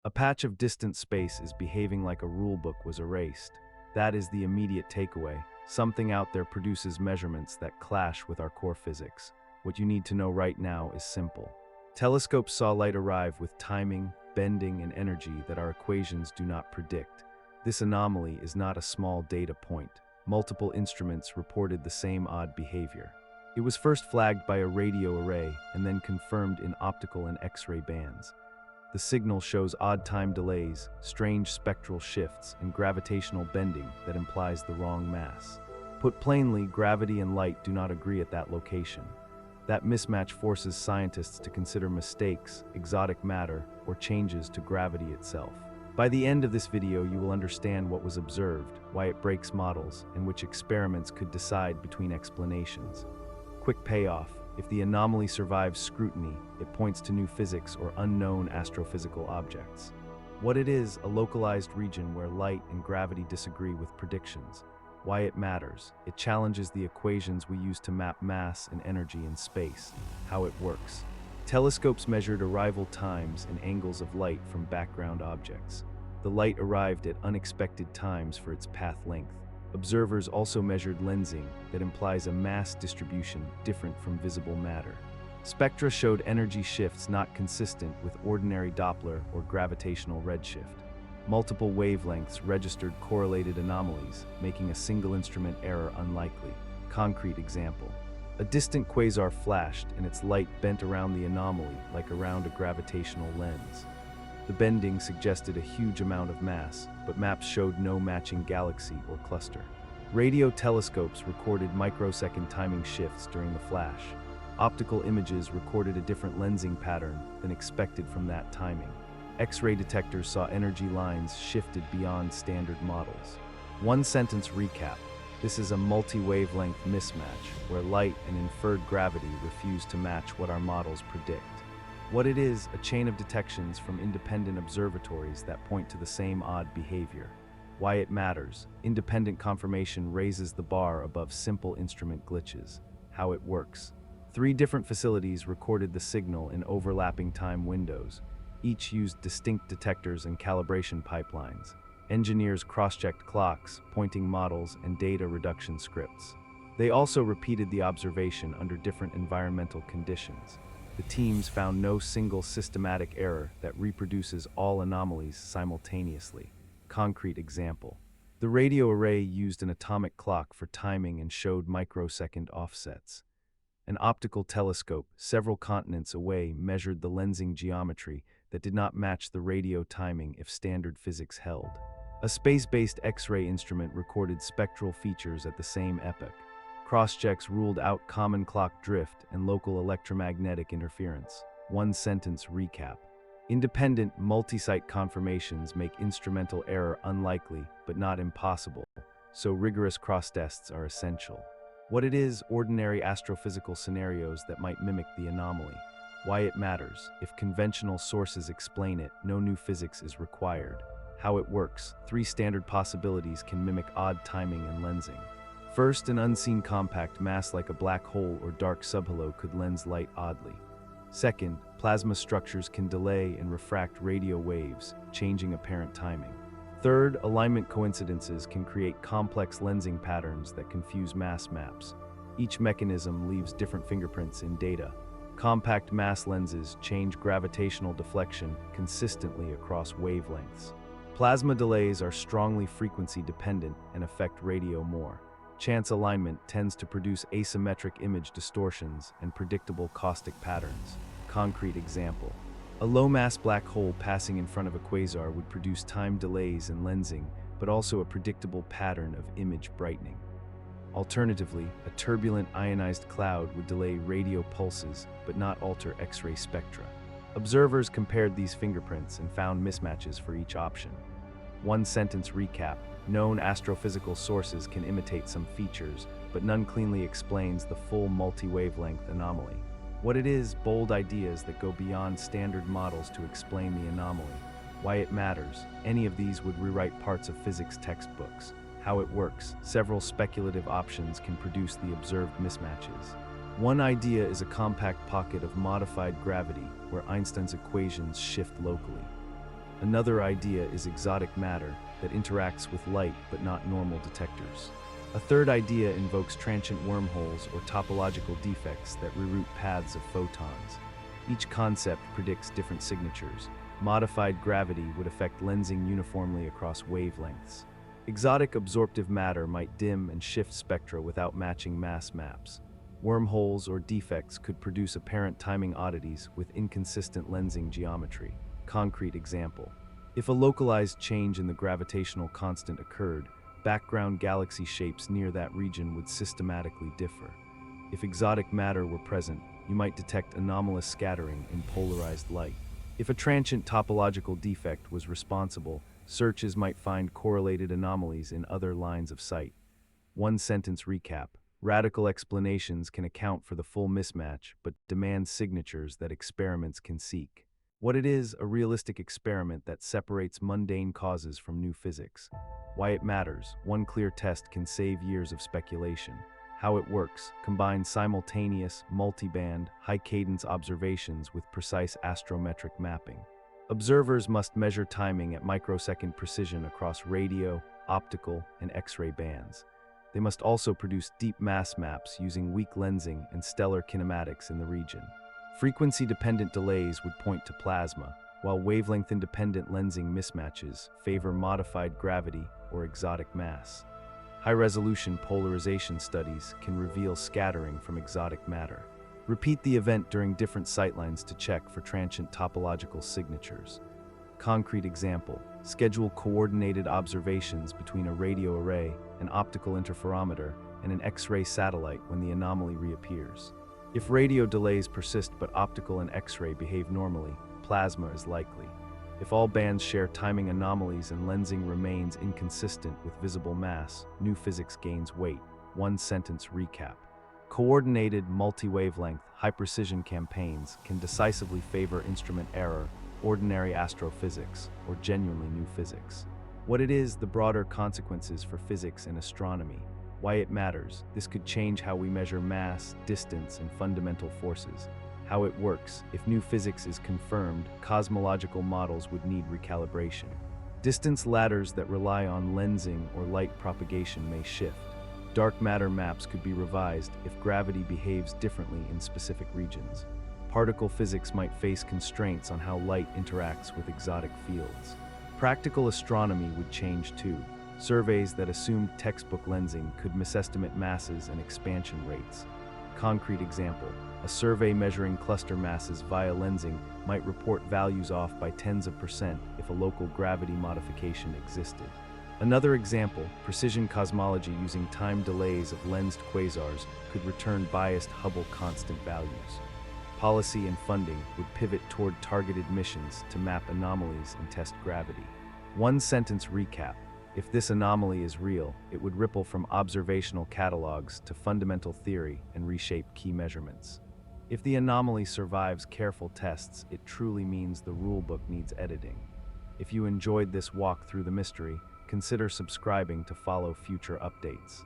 A patch of distant space is behaving like a rulebook was erased. That is the immediate takeaway. Something out there produces measurements that clash with our core physics. What you need to know right now is simple. Telescopes saw light arrive with timing, bending, and energy that our equations do not predict. This anomaly is not a small data point. Multiple instruments reported the same odd behavior. It was first flagged by a radio array and then confirmed in optical and X-ray bands. The signal shows odd time delays, strange spectral shifts, and gravitational bending that implies the wrong mass. Put plainly, gravity and light do not agree at that location. That mismatch forces scientists to consider mistakes, exotic matter, or changes to gravity itself. By the end of this video, you will understand what was observed, why it breaks models, and which experiments could decide between explanations. Quick payoff: if the anomaly survives scrutiny, it points to new physics or unknown astrophysical objects. What it is: a localized region where light and gravity disagree with predictions. Why it matters: it challenges the equations we use to map mass and energy in space. How it works: telescopes measured arrival times and angles of light from background objects. The light arrived at unexpected times for its path length. Observers also measured lensing that implies a mass distribution different from visible matter. Spectra showed energy shifts not consistent with ordinary Doppler or gravitational redshift. Multiple wavelengths registered correlated anomalies, making a single instrument error unlikely. Concrete example: a distant quasar flashed and its light bent around the anomaly like around a gravitational lens. The bending suggested a huge amount of mass, but maps showed no matching galaxy or cluster. Radio telescopes recorded microsecond timing shifts during the flash. Optical images recorded a different lensing pattern than expected from that timing. X-ray detectors saw energy lines shifted beyond standard models. One sentence recap: this is a multi-wavelength mismatch where light and inferred gravity refuse to match what our models predict. What it is: a chain of detections from independent observatories that point to the same odd behavior. Why it matters: independent confirmation raises the bar above simple instrument glitches. How it works: 3 different facilities recorded the signal in overlapping time windows. Each used distinct detectors and calibration pipelines. Engineers cross-checked clocks, pointing models, and data reduction scripts. They also repeated the observation under different environmental conditions. The teams found no single systematic error that reproduces all anomalies simultaneously. Concrete example: the radio array used an atomic clock for timing and showed microsecond offsets. An optical telescope, several continents away, measured the lensing geometry that did not match the radio timing if standard physics held. A space-based X-ray instrument recorded spectral features at the same epoch. Cross-checks ruled out common clock drift and local electromagnetic interference. One sentence recap: independent, multi-site confirmations make instrumental error unlikely but not impossible, so rigorous cross-tests are essential. What it is: ordinary astrophysical scenarios that might mimic the anomaly. Why it matters: if conventional sources explain it, no new physics is required. How it works: 3 standard possibilities can mimic odd timing and lensing. First, an unseen compact mass like a black hole or dark subhalo could lens light oddly. Second, plasma structures can delay and refract radio waves, changing apparent timing. Third, alignment coincidences can create complex lensing patterns that confuse mass maps. Each mechanism leaves different fingerprints in data. Compact mass lenses change gravitational deflection consistently across wavelengths. Plasma delays are strongly frequency dependent and affect radio more. Chance alignment tends to produce asymmetric image distortions and predictable caustic patterns. Concrete example: a low-mass black hole passing in front of a quasar would produce time delays in lensing, but also a predictable pattern of image brightening. Alternatively, a turbulent ionized cloud would delay radio pulses but not alter X-ray spectra. Observers compared these fingerprints and found mismatches for each option. One sentence recap: known astrophysical sources can imitate some features, but none cleanly explains the full multi-wavelength anomaly. What it is: bold ideas that go beyond standard models to explain the anomaly. Why it matters: any of these would rewrite parts of physics textbooks. How it works: several speculative options can produce the observed mismatches. One idea is a compact pocket of modified gravity where Einstein's equations shift locally. Another idea is exotic matter that interacts with light but not normal detectors. A third idea invokes transient wormholes or topological defects that reroute paths of photons. Each concept predicts different signatures. Modified gravity would affect lensing uniformly across wavelengths. Exotic absorptive matter might dim and shift spectra without matching mass maps. Wormholes or defects could produce apparent timing oddities with inconsistent lensing geometry. Concrete example. If a localized change in the gravitational constant occurred, background galaxy shapes near that region would systematically differ. If exotic matter were present, you might detect anomalous scattering in polarized light. If a transient topological defect was responsible, searches might find correlated anomalies in other lines of sight. One-sentence recap. Radical explanations can account for the full mismatch, but demand signatures that experiments can seek. What it is, a realistic experiment that separates mundane causes from new physics. Why it matters, one clear test can save years of speculation. How it works, combine simultaneous, multiband, high-cadence observations with precise astrometric mapping. Observers must measure timing at microsecond precision across radio, optical, and X-ray bands. They must also produce deep mass maps using weak lensing and stellar kinematics in the region. Frequency-dependent delays would point to plasma, while wavelength-independent lensing mismatches favor modified gravity or exotic mass. High-resolution polarization studies can reveal scattering from exotic matter. Repeat the event during different sightlines to check for transient topological signatures. Concrete example. Schedule coordinated observations between a radio array, an optical interferometer, and an X-ray satellite when the anomaly reappears. If radio delays persist but optical and X-ray behave normally, plasma is likely. If all bands share timing anomalies and lensing remains inconsistent with visible mass, new physics gains weight. One-sentence recap. Coordinated, multi-wavelength, high-precision campaigns can decisively favor instrument error, ordinary astrophysics, or genuinely new physics. What it is, the broader consequences for physics and astronomy. Why it matters. This could change how we measure mass, distance, and fundamental forces. How it works. If new physics is confirmed, cosmological models would need recalibration. Distance ladders that rely on lensing or light propagation may shift. Dark matter maps could be revised if gravity behaves differently in specific regions. Particle physics might face constraints on how light interacts with exotic fields. Practical astronomy would change too. Surveys that assumed textbook lensing could misestimate masses and expansion rates. Concrete example. A survey measuring cluster masses via lensing might report values off by tens of % if a local gravity modification existed. Another example, precision cosmology using time delays of lensed quasars could return biased Hubble constant values. Policy and funding would pivot toward targeted missions to map anomalies and test gravity. One-sentence recap. If this anomaly is real, it would ripple from observational catalogs to fundamental theory and reshape key measurements. If the anomaly survives careful tests, it truly means the rulebook needs editing. If you enjoyed this walk through the mystery, consider subscribing to follow future updates.